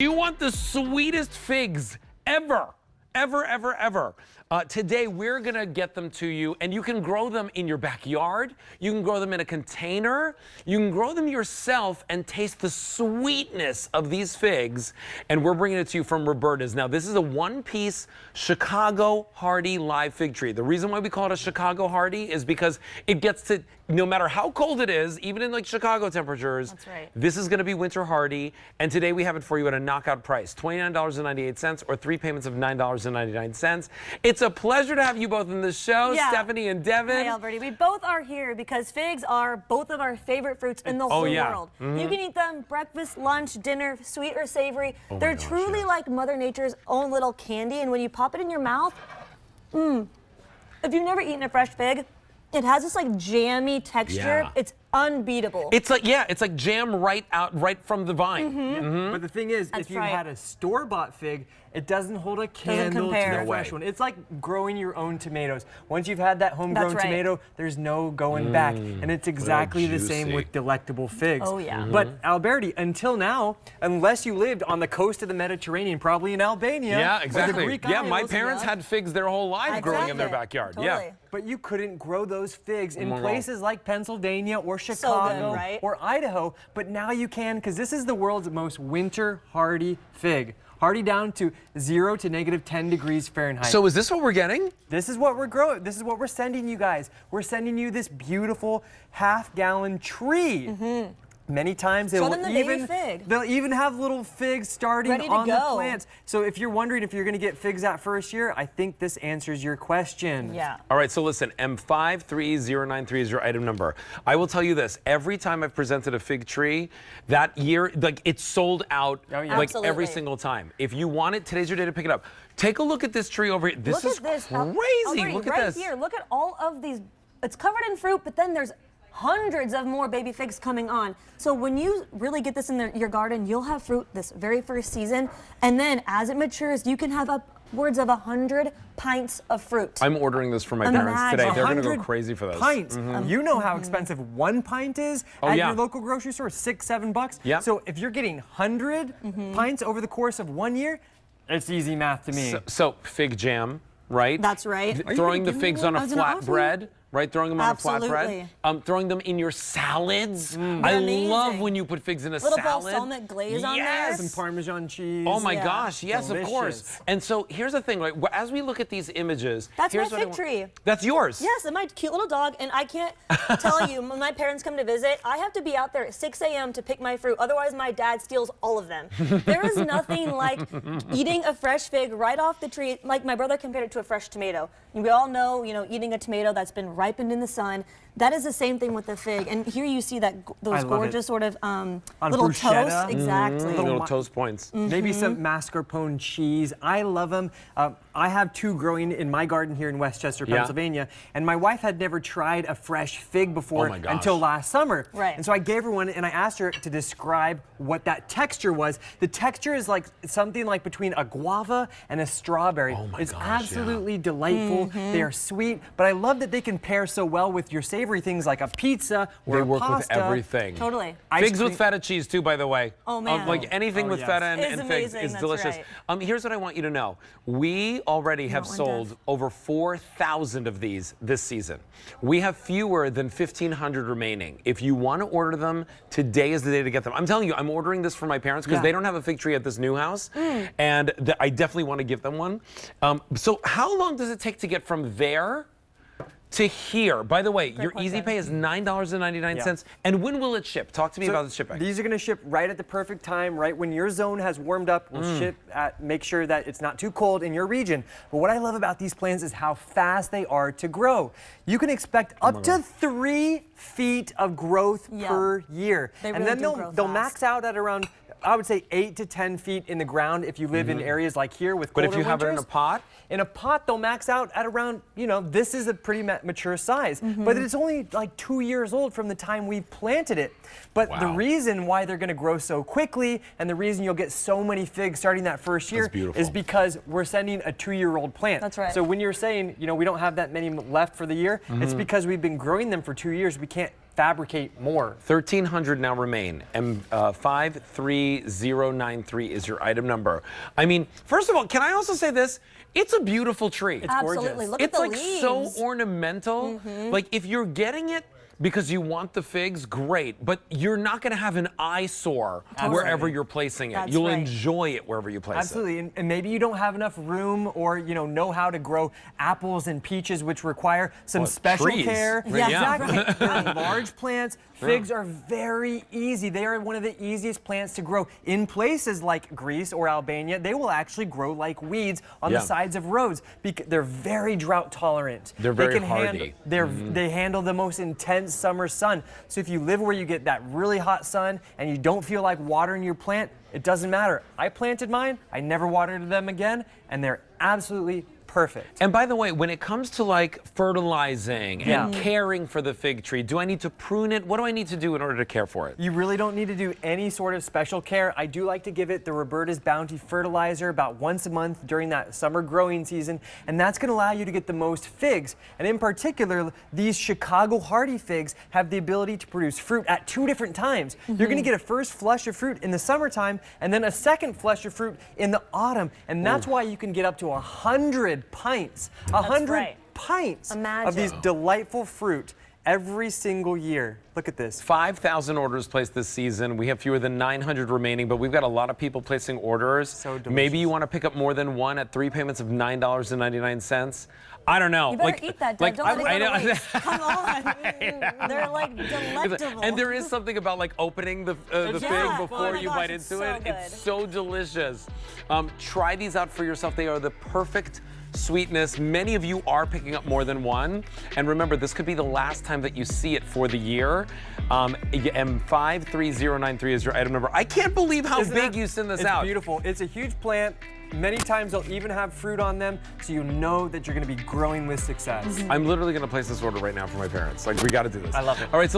You want the sweetest figs ever. Ever. Today, we're gonna get them to you, and you can grow them in your backyard. You can grow them in a container. You can grow them yourself and taste the sweetness of these figs. And we're bringing it to you from Roberta's. Now, this is a one-piece Chicago hardy live fig tree. The reason why we call it a Chicago hardy is because it gets to, no matter how cold it is, even in like Chicago temperatures, that's right, this is gonna be winter hardy. And today we have it for you at a knockout price, $29.98 or 3 payments of $9.99. It's a pleasure to have you both in the show, Stephanie and Devin. Hi, Alberti. We both are here because figs are both of our favorite fruits in the whole world. You can eat them breakfast, lunch, dinner, sweet or savory. They're truly like Mother Nature's own little candy, and when you pop it in your mouth, if you've never eaten a fresh fig, it has this like jammy texture. It's unbeatable. It's like, it's like jam right from the vine. But the thing is, if you had a store-bought fig, it doesn't hold a candle to the fresh one. It's like growing your own tomatoes. Once you've had that homegrown tomato, there's no going back. And it's exactly the same with delectable figs. Oh yeah. But Alberti, until now, unless you lived on the coast of the Mediterranean, probably in Albania. Yeah, exactly. Or the Greek Yeah, my Isles, parents had figs their whole lives growing in their backyard. Totally. But you couldn't grow those figs in places like Pennsylvania or Chicago So good, or Idaho, but now you can, because this is the world's most winter hardy fig. Hardy down to 0 to -10 degrees Fahrenheit. So is this what we're getting? This is what we're growing. This is what we're sending you guys. We're sending you this beautiful half-gallon tree. Many times they'll even have little figs starting on the plants. So if you're wondering if you're going to get figs that first year, I think this answers your question. Yeah. All right, so listen, M53093 is your item number. I will tell you this, every time I've presented a fig tree, that year, like it's sold out like every single time. If you want it, today's your day to pick it up. Take a look at this tree over here. This is crazy. Look at this. Right here, look at all of these. It's covered in fruit, but then there's hundreds of more baby figs coming on. So when you really get this in your garden, you'll have fruit this very first season. And then as it matures, you can have upwards of 100 pints of fruit. I'm ordering this for my parents today. They're going to go crazy for this. Pints. You know how expensive 1 pint is at your local grocery store, $6-7. Yeah. So if you're getting 100 pints over the course of 1 year, it's easy math to me. So fig jam, right? That's right. Throwing the figs on a flat bread. Right, throwing them on a flatbread. Throwing them in your salads. I love when you put figs in a salad. Little balsamic glaze on there. Some Parmesan cheese. Oh my gosh, yes, of course. And so here's the thing, right? As we look at these images, that's my fig tree. That's yours. Yes, and my cute little dog. And I can't tell you, when my parents come to visit, I have to be out there at 6 a.m. to pick my fruit. Otherwise, my dad steals all of them. There is nothing like eating a fresh fig right off the tree. Like my brother compared it to a fresh tomato. And we all know, eating a tomato that's been ripened in the sun. That is the same thing with the fig. And here you see that those gorgeous sort of little toast. Exactly. Little toast points. Maybe some mascarpone cheese. I love them. I have 2 growing in my garden here in Westchester, Pennsylvania. And my wife had never tried a fresh fig before until last summer. Right. And so I gave her one and I asked her to describe what that texture was. The texture is like something like between a guava and a strawberry. Oh my it's gosh, absolutely delightful. They are sweet, but I love that they can pair so well with your savory things like a pizza or a pasta. They work with everything. Totally. Figs with feta cheese too, by the way. Oh man. Like anything with feta and figs is delicious. Here's what I want you to know. We already have sold over 4,000 of these this season. We have fewer than 1,500 remaining. If you want to order them, today is the day to get them. I'm telling you, I'm ordering this for my parents because they don't have a fig tree at this new house, and I definitely want to give them one. So how long does it take to get from there to here? By the way, your Easy Pay is $9.99. And when will it ship? Talk to me about the shipping. These are going to ship right at the perfect time, right when your zone has warmed up. We'll ship make sure that it's not too cold in your region. But what I love about these plants is how fast they are to grow. You can expect up to 3 feet of growth per year. And then they'll max out at around, I would say, 8 to 10 feet in the ground if you live in areas like here with colder But if you have it in a pot? In a pot, they'll max out at around, this is a pretty mature size. But it's only like 2 years old from the time we planted it. But the reason why they're going to grow so quickly and the reason you'll get so many figs starting that first year is because we're sending a 2-year-old plant. That's right. So when you're saying, we don't have that many left for the year, it's because we've been growing them for 2 years. We can't fabricate more. 1,300 now remain, and 53093 is your item number. I mean, first of all, can I also say this? It's a beautiful tree. It's Absolutely. gorgeous. Look at the leaves. It's like so ornamental. Like if you're getting it because you want the figs, great, but you're not going to have an eyesore wherever you're placing it. That's You'll right. enjoy it wherever you place it. Absolutely, and maybe you don't have enough room or know how to grow apples and peaches, which require some special trees. care. Yeah. Exactly. They're large plants. Figs are very easy. They are one of the easiest plants to grow. In places like Greece or Albania, they will actually grow like weeds on the sides of roads because they're very drought tolerant. They're very hardy. They handle the most intense summer sun. So if you live where you get that really hot sun and you don't feel like watering your plant, it doesn't matter. I planted mine, I never watered them again, and they're absolutely perfect. And by the way, when it comes to like fertilizing and caring for the fig tree, do I need to prune it? What do I need to do in order to care for it? You really don't need to do any sort of special care. I do like to give it the Roberta's Bounty fertilizer about once a month during that summer growing season, and that's going to allow you to get the most figs. And in particular, these Chicago hardy figs have the ability to produce fruit at 2 different times. You're going to get a first flush of fruit in the summertime and then a second flush of fruit in the autumn, and that's why you can get up to 100 pints, 100 pints of these delightful fruit every single year. Look at this. 5,000 orders placed this season. We have fewer than 900 remaining, but we've got a lot of people placing orders. So delicious. Maybe you want to pick up more than one at 3 payments of $9.99. I don't know. You better eat that, Dad. Don't let it go to waste. Come on. They're like delectable. And there is something about like opening the fig before you bite into it. Good. It's so delicious. Try these out for yourself. they are the perfect sweetness. Many of you are picking up more than one. And remember, this could be the last time that you see it for the year. And 53093 is your item number. I can't believe how big you send this out. It's beautiful. It's a huge plant. Many times they'll even have fruit on them, so you know that you're going to be growing with success. I'm literally going to place this order right now for my parents. Like, we got to do this. I love it. All right, so